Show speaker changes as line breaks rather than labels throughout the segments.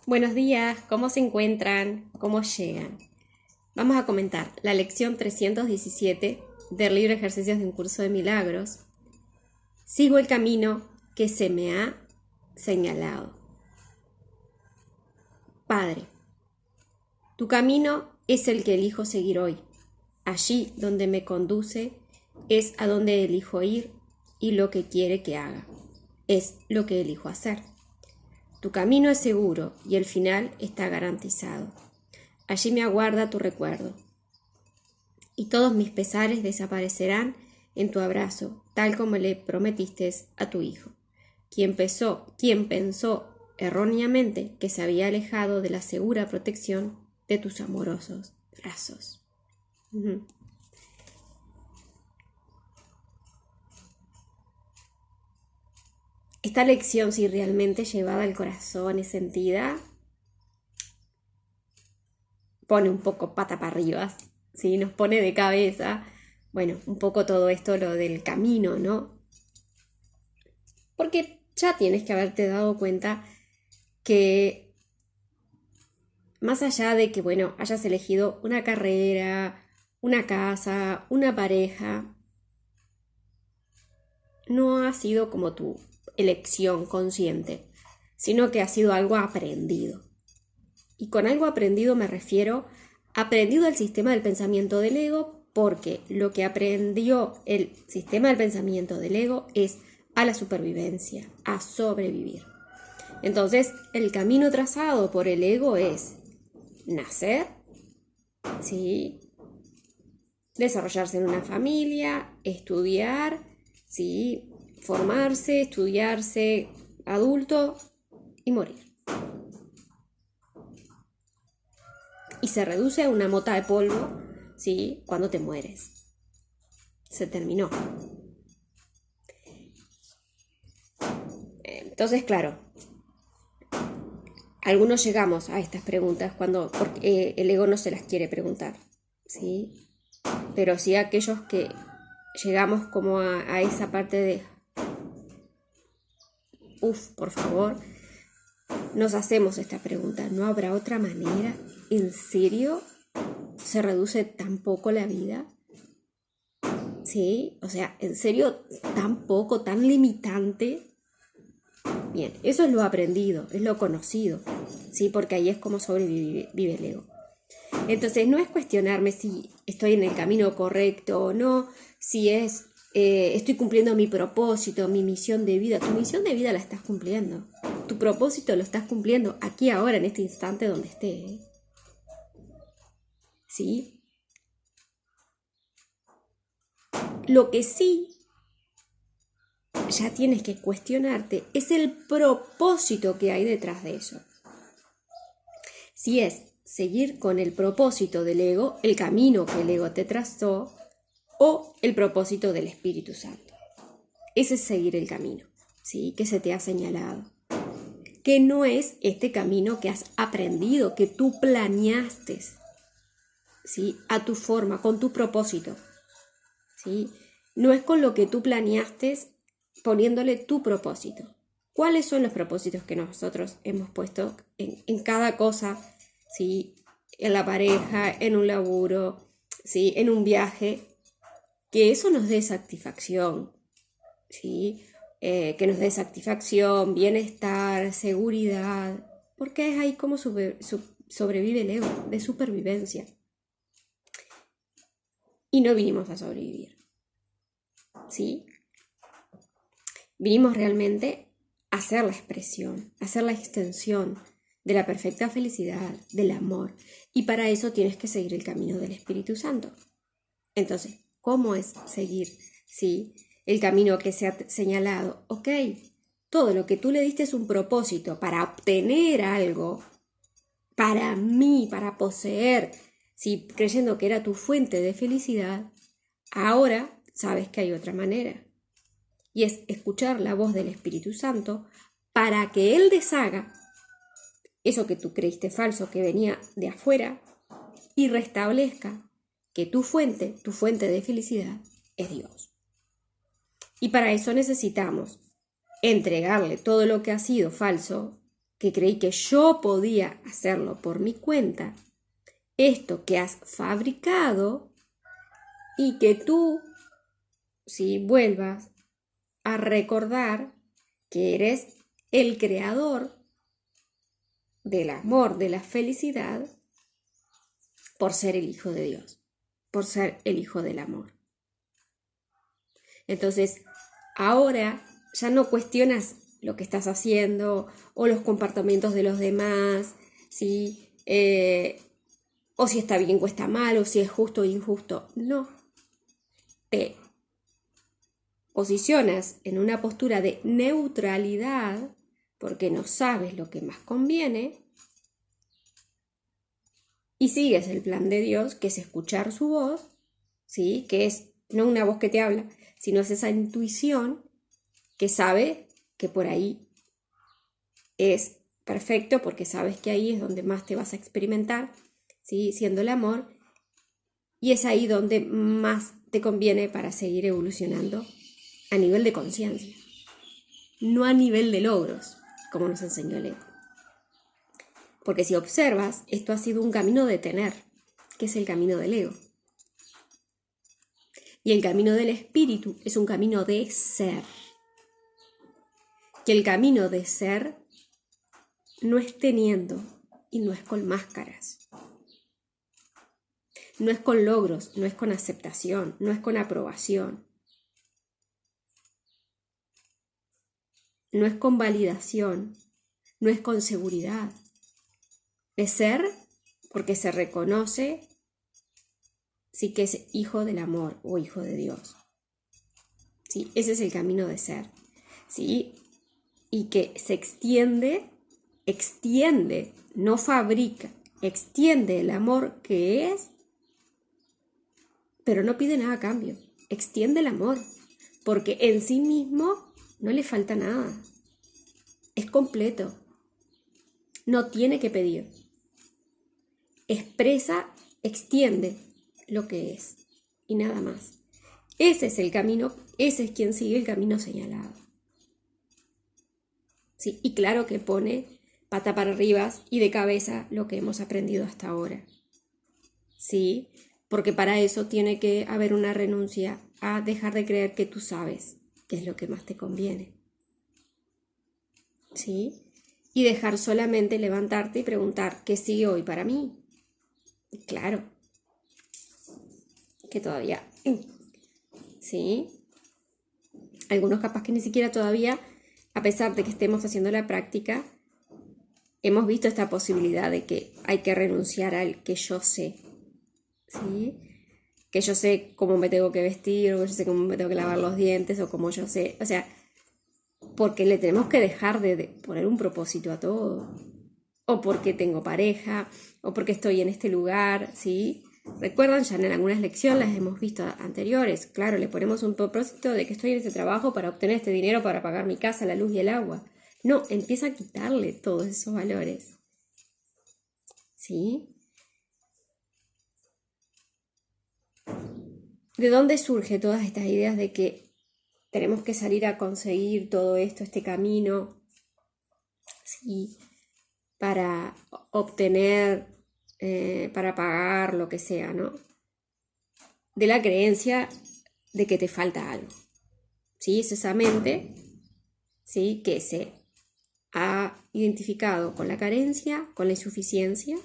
Buenos días, ¿cómo se encuentran? ¿Cómo llegan? Vamos a comentar la lección 317 del libro Ejercicios de un Curso de Milagros. Sigo el camino que se me ha señalado. Padre, tu camino es el que elijo seguir hoy. Allí donde me conduce es a donde elijo ir y lo que quiere que haga. Es lo que elijo hacer. Tu camino es seguro y el final está garantizado. Allí me aguarda tu recuerdo. Y todos mis pesares desaparecerán en tu abrazo, tal como le prometiste a tu hijo, quien pensó erróneamente que se había alejado de la segura protección de tus amorosos brazos. Esta lección, si realmente llevada al corazón y sentida, pone un poco pata para arriba, ¿sí? Nos pone de cabeza, bueno, un poco todo esto, lo del camino, ¿no? Porque ya tienes que haberte dado cuenta que más allá de que, bueno, hayas elegido una carrera, una casa, una pareja, no ha sido como tu elección consciente, sino que ha sido algo aprendido. Y con algo aprendido me refiero aprendido al sistema del pensamiento del ego, porque lo que aprendió el sistema del pensamiento del ego es a la supervivencia, a sobrevivir. Entonces, el camino trazado por el ego es nacer, ¿sí? Desarrollarse en una familia, estudiar, ¿sí? Formarse, estudiarse adulto y morir. Y se reduce a una mota de polvo, ¿sí? Cuando te mueres. Se terminó. Entonces, claro, algunos llegamos a estas preguntas porque el ego no se las quiere preguntar, ¿sí? Pero sí aquellos que llegamos como a esa parte de por favor, nos hacemos esta pregunta, ¿no habrá otra manera? ¿En serio se reduce tan poco la vida? ¿Sí? O sea, ¿en serio tan poco, tan limitante? Bien, eso es lo aprendido, es lo conocido, ¿sí? Porque ahí es como sobrevive el ego. Entonces, no es cuestionarme si estoy en el camino correcto o no, si estoy cumpliendo mi propósito, mi misión de vida. Tu misión de vida la estás cumpliendo. Tu propósito lo estás cumpliendo aquí, ahora, en este instante donde esté. ¿Sí? Lo que sí ya tienes que cuestionarte es el propósito que hay detrás de eso. Si es seguir con el propósito del ego, el camino que el ego te trazó, o el propósito del Espíritu Santo. Ese es seguir el camino, ¿sí? Que se te ha señalado. Que no es este camino que has aprendido, que tú planeaste, ¿sí? A tu forma, con tu propósito, ¿sí? No es con lo que tú planeaste poniéndole tu propósito. ¿Cuáles son los propósitos que nosotros hemos puesto en cada cosa, ¿sí? En la pareja, en un laburo, ¿sí? En un viaje, que eso nos dé satisfacción, ¿sí? Que nos dé satisfacción, bienestar, seguridad, porque es ahí como sobrevive el ego, de supervivencia. Y no vinimos a sobrevivir, ¿sí? Vinimos realmente a hacer la expresión, a hacer la extensión de la perfecta felicidad, del amor, y para eso tienes que seguir el camino del Espíritu Santo. Entonces, ¿cómo es seguir, sí, el camino que se ha señalado? Ok, todo lo que tú le diste es un propósito para obtener algo, para mí, para poseer, sí, creyendo que era tu fuente de felicidad. Ahora sabes que hay otra manera, y es escuchar la voz del Espíritu Santo para que Él deshaga eso que tú creíste falso, que venía de afuera, y restablezca que tu fuente de felicidad es Dios. Y para eso necesitamos entregarle todo lo que ha sido falso, que creí que yo podía hacerlo por mi cuenta, esto que has fabricado y que tú, si vuelvas a recordar que eres el creador del amor, de la felicidad, por ser el Hijo de Dios, por ser el Hijo del amor. Entonces, ahora ya no cuestionas lo que estás haciendo o los comportamientos de los demás, ¿sí? O si está bien o está mal, o si es justo o injusto. No. Te posicionas en una postura de neutralidad porque no sabes lo que más conviene y sigues el plan de Dios, que es escuchar su voz, ¿sí? Que es no una voz que te habla, sino es esa intuición que sabe que por ahí es perfecto porque sabes que ahí es donde más te vas a experimentar, ¿sí? Siendo el amor, y es ahí donde más te conviene para seguir evolucionando a nivel de conciencia, no a nivel de logros, como nos enseñó el ego. Porque si observas, esto ha sido un camino de tener, que es el camino del ego. Y el camino del espíritu es un camino de ser. Que el camino de ser no es teniendo y no es con máscaras. No es con logros, no es con aceptación, no es con aprobación. No es con validación, no es con seguridad. Es ser porque se reconoce sí que es hijo del amor o hijo de Dios. ¿Sí? Ese es el camino de ser. ¿Sí? Y que se extiende, no fabrica, extiende el amor que es, pero no pide nada a cambio. Extiende el amor, porque en sí mismo no le falta nada. Es completo. No tiene que pedir. Expresa, extiende lo que es y nada más. Ese es el camino, ese es quien sigue el camino señalado. ¿Sí? Y claro que pone pata para arriba y de cabeza lo que hemos aprendido hasta ahora. ¿Sí? Porque para eso tiene que haber una renuncia a dejar de creer que tú sabes qué es lo que más te conviene. ¿Sí? Y dejar solamente levantarte y preguntar, ¿qué sigue hoy para mí? Y claro, que todavía, ¿sí? Algunos capaz que ni siquiera todavía, a pesar de que estemos haciendo la práctica, hemos visto esta posibilidad de que hay que renunciar al que yo sé, ¿sí? Que yo sé cómo me tengo que vestir, o que yo sé cómo me tengo que lavar los dientes, o cómo yo sé, o sea, porque le tenemos que dejar de poner un propósito a todo, o porque tengo pareja, o porque estoy en este lugar, ¿sí? Recuerdan, ya en algunas lecciones las hemos visto anteriores, claro, le ponemos un propósito de que estoy en este trabajo para obtener este dinero para pagar mi casa, la luz y el agua. No, empieza a quitarle todos esos valores, ¿sí? ¿De dónde surge todas estas ideas de que tenemos que salir a conseguir todo esto, este camino, ¿sí? Para obtener, para pagar lo que sea, ¿no? De la creencia de que te falta algo, ¿sí? Es esa mente, ¿sí? Que se ha identificado con la carencia, con la insuficiencia,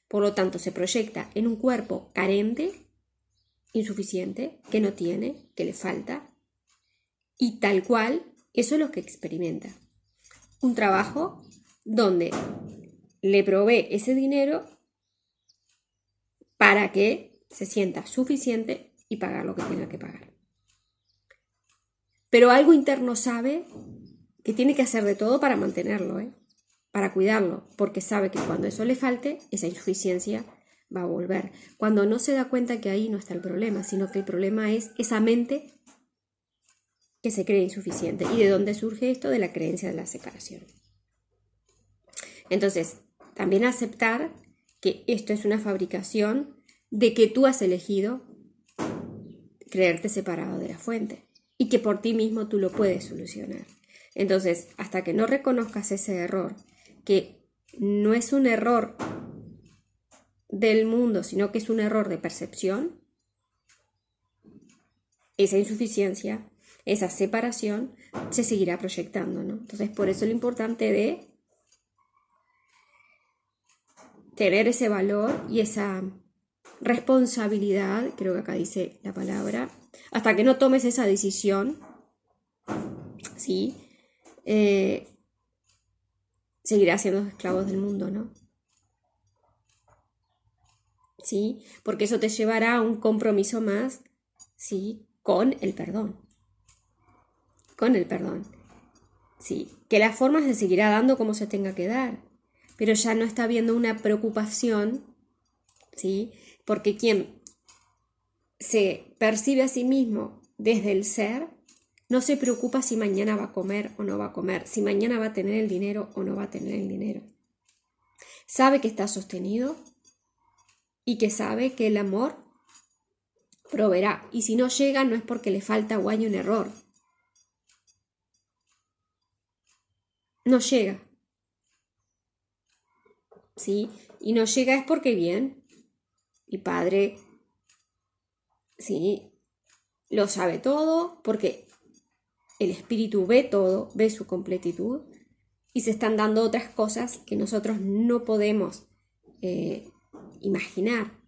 por lo tanto se proyecta en un cuerpo carente, insuficiente, que no tiene, que le falta, y tal cual, eso es lo que experimenta. Un trabajo donde le provee ese dinero para que se sienta suficiente y pagar lo que tenga que pagar. Pero algo interno sabe que tiene que hacer de todo para mantenerlo, para cuidarlo, porque sabe que cuando eso le falte, esa insuficiencia va a volver. Cuando no se da cuenta que ahí no está el problema, sino que el problema es esa mente que se cree insuficiente. ¿Y de dónde surge esto? De la creencia de la separación. Entonces, también aceptar que esto es una fabricación de que tú has elegido creerte separado de la fuente y que por ti mismo tú lo puedes solucionar. Entonces, hasta que no reconozcas ese error, que no es un error del mundo, sino que es un error de percepción, esa insuficiencia, esa separación, se seguirá proyectando, ¿no? Entonces, por eso lo importante de tener ese valor y esa responsabilidad, creo que acá dice la palabra, hasta que no tomes esa decisión, ¿sí? Seguirás siendo esclavos del mundo, ¿no? ¿Sí? Porque eso te llevará a un compromiso más, ¿sí? Con el perdón. Con el perdón. Sí, que la forma se seguirá dando como se tenga que dar, pero ya no está habiendo una preocupación, ¿sí? Porque quien se percibe a sí mismo desde el ser, no se preocupa si mañana va a comer o no va a comer, si mañana va a tener el dinero o no va a tener el dinero. Sabe que está sostenido y que sabe que el amor proveerá. Y si no llega, no es porque le falta o hay un error. No llega. ¿Sí? Y no llega es porque bien, mi padre, ¿sí? Lo sabe todo, porque el espíritu ve todo, ve su completitud, y se están dando otras cosas que nosotros no podemos imaginar.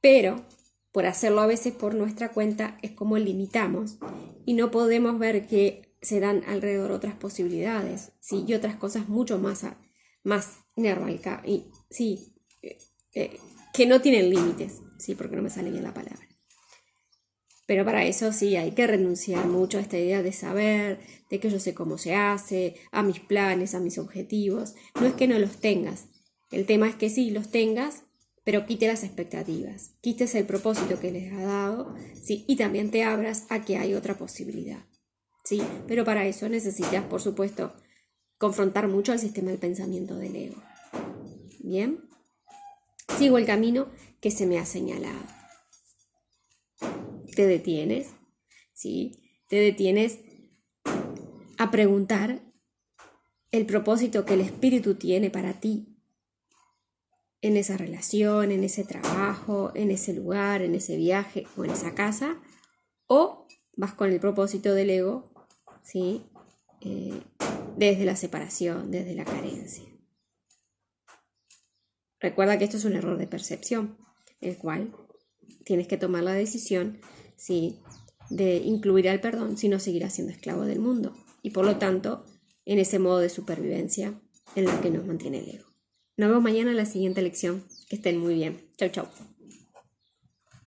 Pero por hacerlo a veces por nuestra cuenta es como limitamos y no podemos ver que se dan alrededor otras posibilidades, ¿sí? Y otras cosas mucho más sí, que no tienen límites, ¿sí? Porque no me sale bien la palabra. Pero para eso sí hay que renunciar mucho a esta idea de saber, de que yo sé cómo se hace, a mis planes, a mis objetivos. No es que no los tengas. El tema es que sí los tengas, pero quite las expectativas, quites el propósito que les ha dado, ¿sí? Y también te abras a que hay otra posibilidad, ¿sí? Pero para eso necesitas, por supuesto, confrontar mucho al sistema del pensamiento del ego. ¿Bien? Sigo el camino que se me ha señalado. Te detienes, ¿sí? Te detienes a preguntar el propósito que el espíritu tiene para ti en esa relación, en ese trabajo, en ese lugar, en ese viaje o en esa casa, o vas con el propósito del ego, ¿sí? Desde la separación, desde la carencia. Recuerda que esto es un error de percepción, el cual tienes que tomar la decisión, ¿sí? De incluir al perdón, si no seguirás siendo esclavo del mundo y por lo tanto en ese modo de supervivencia en la que nos mantiene el ego. Nos vemos mañana en la siguiente lección. Que estén muy bien. Chau, chau.